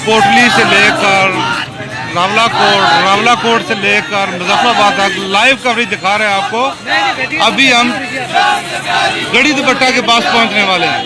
कोटली से लेकर रावला कोट से लेकर मुजफ्फराबाद तक लाइव कवरेज दिखा रहे हैं आपको। अभी हम गड़ी दुपट्टा के पास पहुंचने वाले हैं।